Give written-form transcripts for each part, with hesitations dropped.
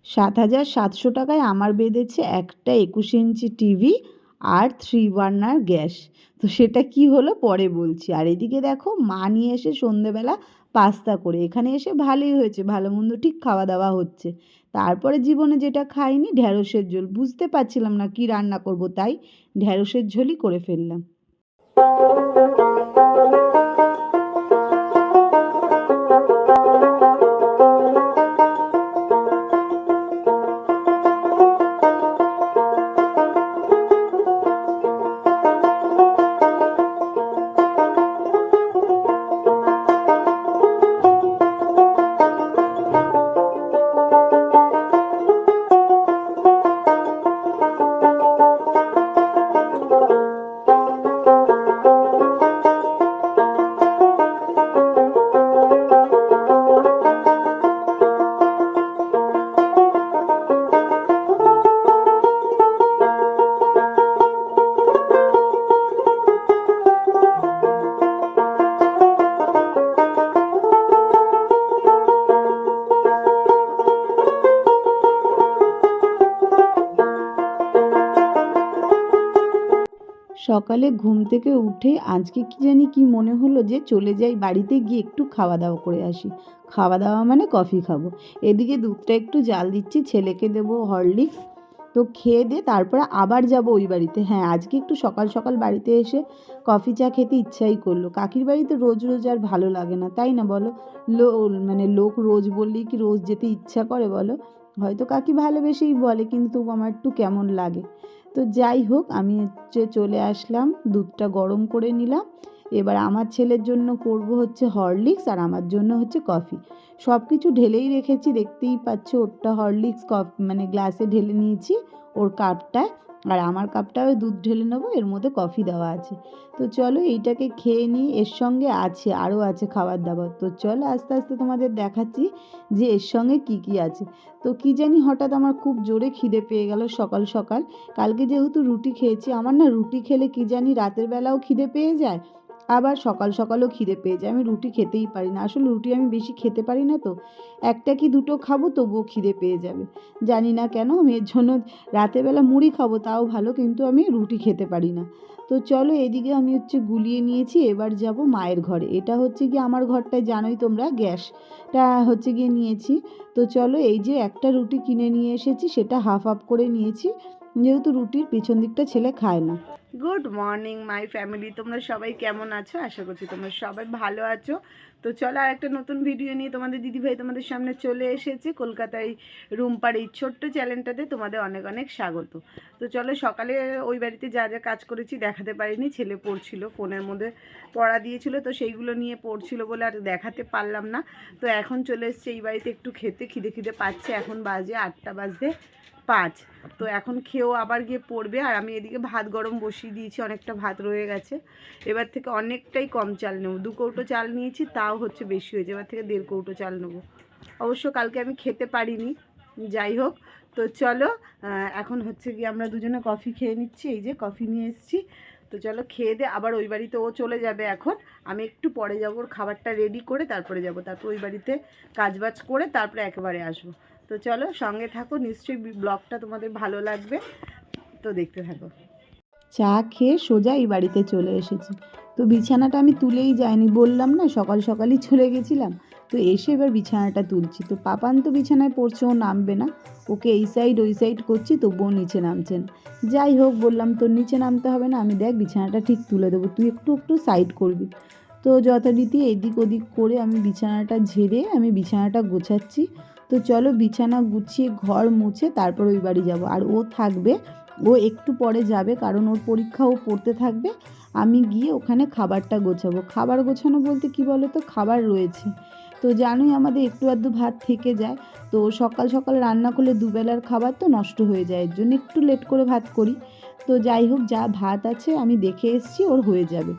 7,700 টাকায় আমার বেঁধেছে একটা 21 ইঞ্চি টিভি আর 3 বার্নার গ্যাস। তো সেটা কি হলো পরে বলছি। আর এদিকে দেখো মা নিয়ে এসে সন্ধেবেলা পাস্তা করে, এখানে এসে ভালোই হয়েছে, ভালো মন্দ ঠিক খাওয়া দাওয়া হচ্ছে। তারপরে জীবনে যেটা খাইনি, ঢ্যাঁড়সের ঝোল। বুঝতে পারছিলাম না কি রান্না করব, তাই ঢ্যাঁড়সের ঝোলই করে ফেললাম। সকালে ঘুম থেকে উঠে আজকে কি জানি কি মনে হলো যে চলে যাই বাড়িতে, গিয়ে একটু খাওয়া দাওয়া করে আসি। খাওয়া দাওয়া মানে কফি খাবো। এদিকে দুধটা একটু জাল দিচ্ছি, ছেলেকে দেবো হরলিক্স। তো খেয়ে দিয়ে তারপরে আবার যাব ওই বাড়িতে। হ্যাঁ, আজকে একটু সকাল সকাল বাড়িতে এসে কফি চা খেতে ইচ্ছাই করলো। কাকির বাড়িতে রোজ রোজ আর ভালো লাগে না, তাই না বলো? লোক রোজ বললেই কি রোজ যেতে ইচ্ছা করে বলো? হয়তো কাকি ভালোবেসেই বলে, কিন্তু আমার একটু কেমন লাগে। তো যাই হোক, আমি চলে আসলাম, দুধটা গরম করে নিলাম। এবার আমার ছেলের জন্য করব হচ্ছে হরলিক্স, আর আমার জন্য হচ্ছে কফি। সব কিছু ঢেলেই রেখেছি, দেখতেই পাচ্ছ। ওরটা হরলিক্স গ্লাসে ঢেলে নিয়েছি ওর কাপটায়, আর আমার কাপটায় দুধ ঢেলে নেবো, এর মধ্যে কফি দেওয়া আছে। তো চলো এইটাকে খেয়ে নিই। এর সঙ্গে আরও আছে খাবার দাবার। তো চলো আস্তে আস্তে তোমাদের দেখাচ্ছি যে এর সঙ্গে কি কি আছে। তো কি জানি হঠাৎ আমার খুব জোরে খিদে পেয়ে গেল সকাল সকাল। কালকে যেহেতু রুটি খেয়েছি, আমার না রুটি খেলে কি জানি রাতের বেলাও খিদে পেয়ে যায়, আবার সকাল সকালও খিদে পেয়ে যায়। আমি রুটি খেতেই পারি না, আসলে রুটি আমি বেশি খেতে পারি না। তো একটা কি দুটো খাবো তবুও খিদে পেয়ে যাবে, জানি না কেন। আমি এর জন্য রাতের বেলা মুড়ি খাবো তাও ভালো, কিন্তু আমি রুটি খেতে পারি না। তো চলো এদিকে আমি গুলিয়ে নিয়েছি, এবার যাব মায়ের ঘরে। এটা হচ্ছে গিয়ে আমার ঘরটায়, জানোই তোমরা, গ্যাসটা গিয়ে নিয়েছি। তো চলো এই যে একটা রুটি কিনে নিয়ে এসেছি, সেটা হাফ হাফ করে নিয়েছি, যেহেতু রুটির পিছন দিকটা ছেলে খায় না। গুড মর্নিং মাই ফ্যামিলি, তোমরা সবাই কেমন আছো? আশা করছি তোমরা সবাই ভালো আছো। তো চলো আর একটা নতুন ভিডিও নিয়ে তোমাদের দিদিভাই তোমাদের সামনে চলে এসেছে। কলকাতায় রুমপার এই ছোট্ট চ্যানেলটাতে তোমাদের অনেক অনেক স্বাগত। তো চলো, সকালে ওই বাড়িতে যা যা কাজ করেছি দেখাতে পারিনি, ছেলে পড়ছিল, ফোনের মধ্যে পড়া দিয়েছিল, তো সেইগুলো নিয়ে পড়ছিল বলে আর দেখাতে পারলাম না। তো এখন চলে এসছে এই বাড়িতে একটু খেতে, খিদে পাচ্ছে। এখন বাজে 8:05। তো এখন খেয়েও আবার গিয়ে পড়বে। আর আমি এদিকে ভাত গরম বসিয়ে দিয়েছি, অনেকটা ভাত রয়ে গেছে। এবার থেকে অনেকটাই কম চাল নেবো, 2 কৌটো চাল নিয়েছি, তাও বেশি হয়েছে। এবার থেকে 1.5 কৌটো চাল নেবো। অবশ্য কালকে আমি খেতে পারিনি, যাই হোক। তো চলো এখন গিয়ে আমরা দুজনে কফি খেয়ে নিচ্ছি। এই যে কফি নিয়ে এসেছি। তো চলো খেয়ে দে, আবার ওই বাড়িতে ও চলে যাবে এখন। আমি একটু পরে যাবো, ওর খাবারটা রেডি করে তারপরে যাব, তারপর ওই বাড়িতে কাজবাজ করে তারপরে একেবারে আসবো। তো চলো সঙ্গে থাকো, নিশ্চয়ই ব্লগটা তোমাদের ভালো লাগবে, তো দেখতে থাকো। চা খেয়ে সোজা এই বাড়িতে চলে এসেছি। তো বিছানাটা আমি তুলেই যাইনি, বললাম না সকাল সকালই চলে গেছিলাম। তো এসে এবার বিছানাটা তুলছি। তো পাপান তো বিছানায় পড়ছে, ও নামবে না, ওকে এই সাইড ওই সাইড করছি, তবুও নিচে নামছেন। যাই হোক, বললাম তোর নিচে নামতে হবে না, আমি দেখ বিছানাটা ঠিক তুলে দেবো, তুই একটু একটু সাইড করবি। তো যথারীতি এদিক ওদিক করে আমি বিছানাটা ঝেড়ে আমি বিছানাটা গোছাচ্ছি। তো চলো বিছানা গুছিয়ে ঘর মুছে তারপর ওই বাড়ি যাব। আর ও থাকবে, ও একটু পরে যাবে, কারণ ওর পরীক্ষা, ও পড়তে থাকবে। আমি গিয়ে ওখানে খাবারটা গোছাবো। খাবার গোছানো বলতে কি বলো তো, খাবার রয়েছে তো জানোই আমাদের একটু আধটু ভাত থেকে যায়। তো সকাল সকাল রান্না করলে দুবেলার খাবার তো নষ্ট হয়ে যায়, এর জন্য একটু লেট করে ভাত করি। তো যাই হোক, যা ভাত আছে আমি দেখে এসেছি, ওর হয়ে যাবে।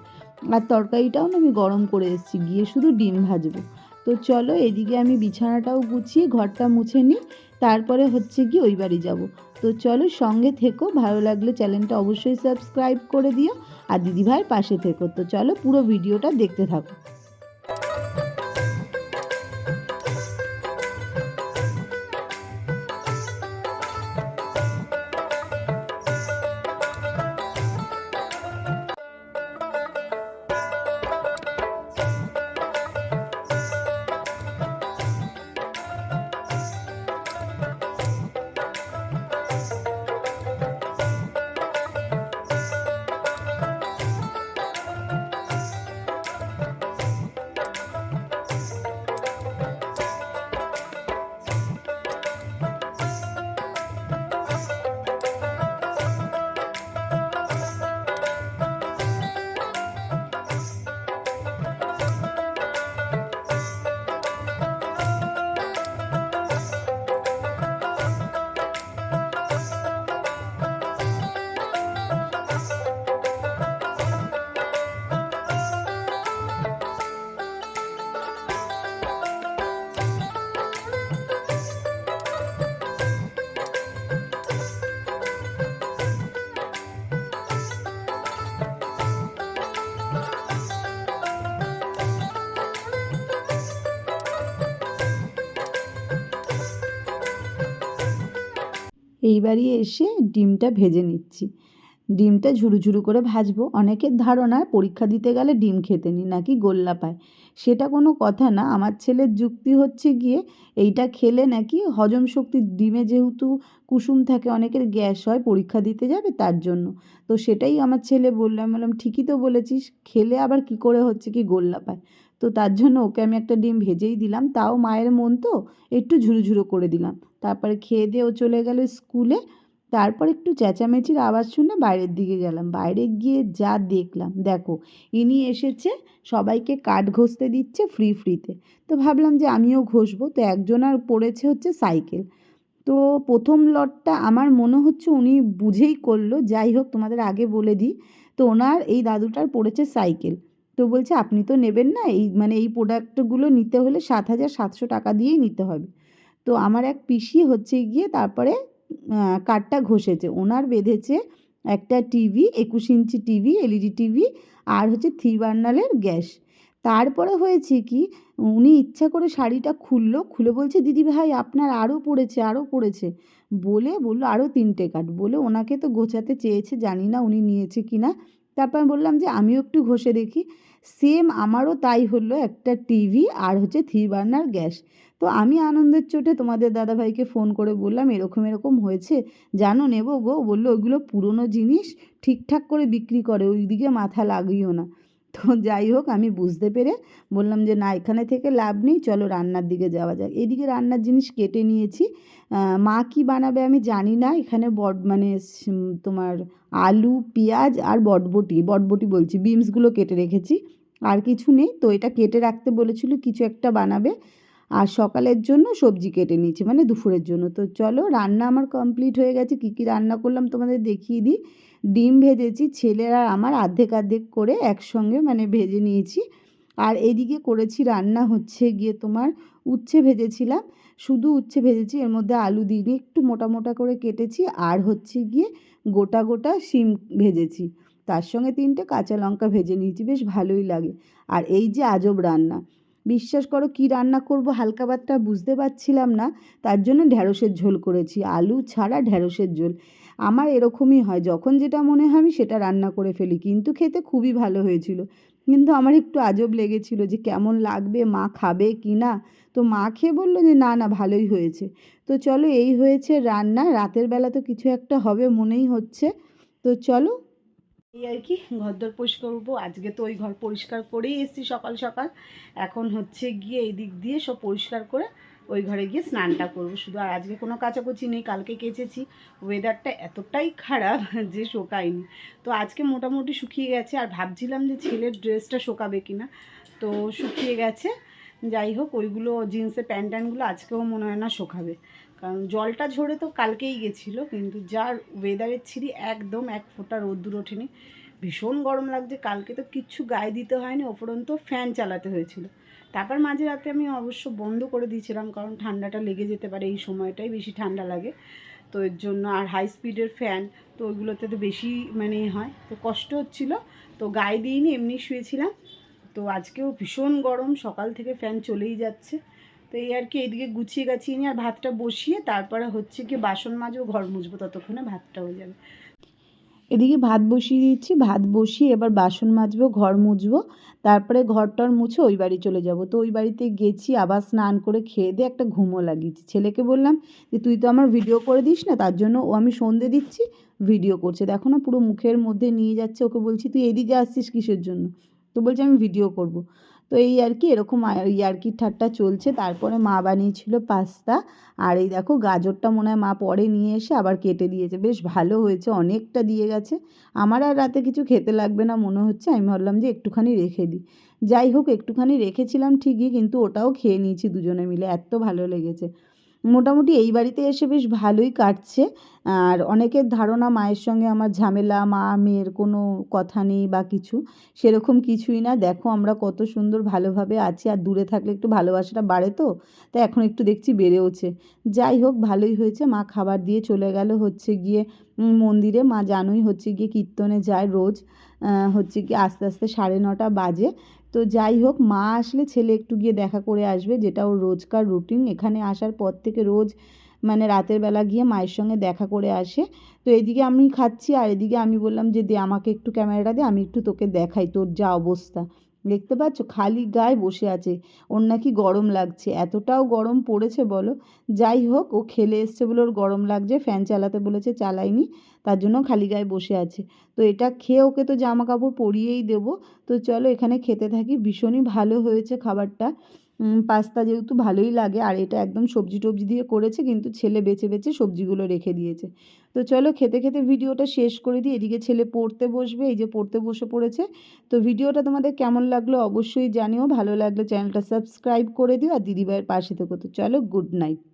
আর তরকারিটাও না আমি গরম করে এসেছি, গিয়ে শুধু ডিম ভাজবো। তো চলো এদিকে আমি বিছানাটাও গুছিয়ে ঘরটা মুছে নিই, তারপরে গিয়ে ওই বাড়ি যাব। তো চলো সঙ্গে থেকো, ভালো লাগলে চ্যানেলটা অবশ্যই সাবস্ক্রাইব করে দিও, আর দিদিভাইয়ের পাশে থেকো। তো চলো পুরো ভিডিওটা দেখতে থাকো। এইবারই এসে ডিমটা ভেজে নিচ্ছি। ডিমটা ঝুরু ঝুরু করে ভাজবো। অনেকের ধারণা পরীক্ষা দিতে গেলে ডিম খেতে নেই, নাকি গোল্লা পায়। সেটা কোনো কথা না। আমার ছেলের যুক্তি হচ্ছে গিয়ে এইটা খেলে নাকি হজম শক্তি, ডিমে যেহেতু কুসুম থাকে, অনেকের গ্যাস হয়, পরীক্ষা দিতে যাবে তার জন্য। তো সেটাই আমার ছেলে বলল। আমি বললাম ঠিকই তো বলেছিস, খেলে আবার কি করে হচ্ছে কি গোল্লা পায়। তো তার জন্য ওকে আমি একটা ডিম ভেজেই দিলাম, তাও মায়ের মন তো একটু ঝুরু ঝুরু করে দিলাম। তারপরে খেয়ে দিয়ে ও চলে গেল স্কুলে। তারপর একটু চেঁচামেচির আওয়াজ শুনে বাইরের দিকে গেলাম। বাইরে গিয়ে যা দেখলাম, দেখো ইনি এসেছে সবাইকে কাঠ ঘষতে দিচ্ছে ফ্রিতে। তো ভাবলাম যে আমিও ঘষবো। তো একজনার পড়েছে হচ্ছে সাইকেল। তো প্রথম লটটা আমার মনে হচ্ছে উনি বুঝেই করলো। যাই হোক, তোমাদের আগে বলে দিই, তো ওনার এই দাদুটার পড়েছে সাইকেল। তো বলছে আপনি তো নেবেন না, এই মানে এই প্রোডাক্টগুলো নিতে হলে 7,700 টাকা দিয়েই নিতে হবে। তো আমার এক পিসি হচ্ছে গিয়ে তারপরে কাঠটা ঘষেছে। ওনার বেঁধেছে একটা TV, 21 inch TV, LED TV, আর হচ্ছে 3 বার্নারের গ্যাস। তারপরে হয়েছে কি, উনি ইচ্ছা করে শাড়িটা খুললো, খুলে বলছে দিদি ভাই আপনার আরও পড়েছে, আরও পড়েছে। বলে বললো আরও 3টে কাঠ। বলে ওনাকে তো গোছাতে চেয়েছে, জানি না উনি নিয়েছে কি না। তারপর আমি বললাম যে আমিও একটু ঘষে দেখি। সেম আমারও তাই হলো, একটা টিভি আর হচ্ছে 3 বার্নার গ্যাস। তো আমি আনন্দের চোটে তোমাদের দাদাভাইকে ফোন করে বললাম এরকম এরকম হয়েছে, জানো নেবো গো? বললো ওইগুলো পুরনো জিনিস, ঠিকঠাক করে বিক্রি করে, ওই দিকে মাথা লাগিও না। তো যাই হোক, আমি বুঝতে পেরে বললাম যে না, এখানে থেকে লাভ নেই, চলো রান্নার দিকে যাওয়া যাক। এদিকে রান্নার জিনিস কেটে নিয়েছি। মা কি বানাবে আমি জানি না। এখানে মানে তোমার আলু, পেঁয়াজ আর বটবটি বলছি, বিনসগুলো কেটে রেখেছি। আর কিছু নেই। তো এটা কেটে রাখতে বলেছিল, কিছু একটা বানাবে। আর সকালের জন্য সবজি কেটে নিয়েছি, মানে দুপুরের জন্য। তো চলো, রান্না আমার কমপ্লিট হয়ে গেছে। কী কী রান্না করলাম তোমাদের দেখিয়ে দিই। ডিম ভেজেছি, ছেলের আর আমার অর্ধেক অর্ধেক করে একসঙ্গে মানে ভেজে নিয়েছি। আর এদিকে করেছি রান্না হচ্ছে গিয়ে তোমার উচ্ছে ভেজেছিলাম, শুধু উচ্ছে ভেজেছি, এর মধ্যে আলু দিইনি, একটু মোটা মোটা করে কেটেছি। আর হচ্ছে গিয়ে গোটা গোটা শিম ভেজেছি, তার সঙ্গে 3টে কাঁচা লঙ্কা ভেজে নিয়েছি, বেশ ভালোই লাগে। আর এই যে আজব রান্না, বিশ্বাস করো কী রান্না করব হালকা পাতলা বুঝতে পারছিলাম না, তার জন্য ঢ্যাঁড়সের ঝোল করেছি, আলু ছাড়া ঢ্যাঁড়সের ঝোল। আমার এরকমই হয়, যখন যেটা মনে হয় আমি সেটা রান্না করে ফেলি, কিন্তু খেতে খুবই ভালো হয়েছিল। কিন্তু আমার একটু আজব লেগেছিল যে কেমন লাগবে, মা খাবে কি না। তো মা খেয়ে বললো যে না না ভালোই হয়েছে। তো চলো, এই হয়েছে রান্না। রাতের বেলা তো কিছু একটা হবে মনেই হচ্ছে। তো চলো, এই আর কি, ঘরদোর পরিষ্কার করবো আজকে। তো ওই ঘর পরিষ্কার করেই এসেছি সকাল সকাল। এখন হচ্ছে গিয়ে এই দিক দিয়ে সব পরিষ্কার করে ওই ঘরে গিয়ে স্নানটা করবো শুধু। আর আজকে কোনো কাচাকুচি নেই, কালকে কেচেছি। ওয়েদারটা এতটাই খারাপ যে শোকায়নি। তো আজকে মোটামুটি শুকিয়ে গেছে। আর ভাবছিলাম যে ছেলের ড্রেসটা শোকাবে কিনা, তো শুকিয়ে গেছে। যাই হোক, ওইগুলো জিন্সের প্যান্ট ট্যান্টগুলো আজকেও মনে হয় না শোকাবে, কারণ জলটা ঝরে তো কালকেই গেছিলো। কিন্তু যার ওয়েদারের ছিঁড়ি, একদম এক ফোঁটা রোদ্দুর ওঠেনি, ভীষণ গরম লাগছে। কালকে তো কিচ্ছু গায়ে দিতে হয়নি, উপরন্ত ফ্যান চালাতে হয়েছিল। তারপর মাঝে রাতে আমি অবশ্য বন্ধ করে দিয়েছিলাম, কারণ ঠান্ডাটা লেগে যেতে পারে, এই সময়টাই বেশি ঠান্ডা লাগে। তো এর জন্য, আর হাই স্পিডের ফ্যান, তো ওইগুলোতে তো বেশি মানে হয়, তো কষ্ট হচ্ছিলো। তো গায়ে দিইনি, এমনি শুয়েছিলাম। তো আজকেও ভীষণ গরম, সকাল থেকে ফ্যান চলেই যাচ্ছে। তো এই আর কি, এইদিকে গুছিয়ে গাছিয়ে নিয়ে আর ভাতটা বসিয়ে তারপরে হচ্ছে কি বাসন মাজবো, ঘর মুছবো, ততক্ষণে ভাতটা হয়ে যাবে। এদিকে ভাত বসিয়ে দিচ্ছি, ভাত বসিয়ে এবার বাসন মাজবো, ঘর মুছবো, তারপরে ঘরটার মুছে ওই বাড়ি চলে যাব। তো ওই বাড়িতে গেছি, আবার স্নান করে খেয়ে দিয়ে একটা ঘুমও লাগিয়েছি। ছেলেকে বললাম যে তুই তো আমার ভিডিও করে দিস না, তার জন্য ও আমি সন্ধে দিচ্ছি ভিডিও করছে, দেখো না পুরো মুখের মধ্যে নিয়ে যাচ্ছে। ওকে বলছি তুই এদিকে আসছিস কিসের জন্য, তো বলছে আমি ভিডিও করব। তো এই আর কি, এরকম ইয়ার্কির ঠাট্টা চলছে। তারপরে মা বানিয়েছিল পাস্তা। আর এই দেখো গাজরটা মনে হয় মা পরে নিয়ে এসে আবার কেটে দিয়েছে, বেশ ভালো হয়েছে, অনেকটা দিয়ে গেছে। আমার আর রাতে কিছু খেতে লাগবে না মনে হচ্ছে, আমি ভাবলাম যে একটুখানি রেখে দিই। যাই হোক, একটুখানি রেখেছিলাম ঠিকই, কিন্তু ওটাও খেয়ে নিয়েছি দুজনে মিলে, এত ভালো লেগেছে। মোটামুটি এই বাড়িতে এসে বেশ ভালোই কাটছে। আর অনেকের ধারণা মায়ের সঙ্গে আমার ঝামেলা, মা মেয়ের কোনো কথা নেই বা কিছু, সেরকম কিছুই না। দেখো আমরা কত সুন্দর ভালোভাবে আছি, আর দূরে থাকলে একটু ভালোবাসাটা বাড়ে, তো তাই এখন একটু দেখছি বেড়েওছে। যাই হোক, ভালোই হয়েছে। মা খাবার দিয়ে চলে গেল হচ্ছে গিয়ে মন্দিরে। মা জানোই হচ্ছে গিয়ে কীর্তনে যায় রোজ। হচ্ছে গিয়ে আস্তে আস্তে 9:30 বাজে। তো যাই হোক, মা আসলে ছেলে একটু গিয়ে দেখা করে আসবে, যেটা ওর রোজকার রুটিন। এখানে আসার পর থেকে রোজ মানে রাতের বেলা গিয়ে মায়ের সঙ্গে দেখা করে আসে। তো এদিকে আমি খাচ্ছি আর এদিকে আমি বললাম যে দে আমাকে একটু ক্যামেরাটা দে, আমি একটু তোকে দেখাই তোর যা অবস্থা। দেখতে পাচ্ছ খালি গায়ে বসে আছে, ওর নাকি গরম লাগছে, এতটাও গরম পড়েছে বলো। যাই হোক, ও খেলে এসছে বলে ওর গরম লাগছে, ফ্যান চালাতে বলেছে চালাইনি, তার জন্য খালি গায়ে বসে আছে। তো এটা খেয়ে ওকে তো জামা কাপড় পরিয়েই দেবো। তো চলো এখানে খেতে থাকি। ভীষণই ভালো হয়েছে খাবারটা। পাস্তা যেহেতু ভালোই লাগে, আর এটা একদম সবজি টবজি দিয়ে করেছে, কিন্তু ছেলে বেছে বেছে সবজিগুলো রেখে দিয়েছে। তো চলো খেতে খেতে ভিডিওটা শেষ করে দিই। এদিকে ছেলে পড়তে বসবে, এই যে পড়তে বসে পড়েছে। তো ভিডিওটা তোমাদের কেমন লাগলো অবশ্যই জানিও, ভালো লাগলে চ্যানেলটা সাবস্ক্রাইব করে দিও আর দিদিভাইয়ের পাশে থেকো। তো চলো, গুড নাইট।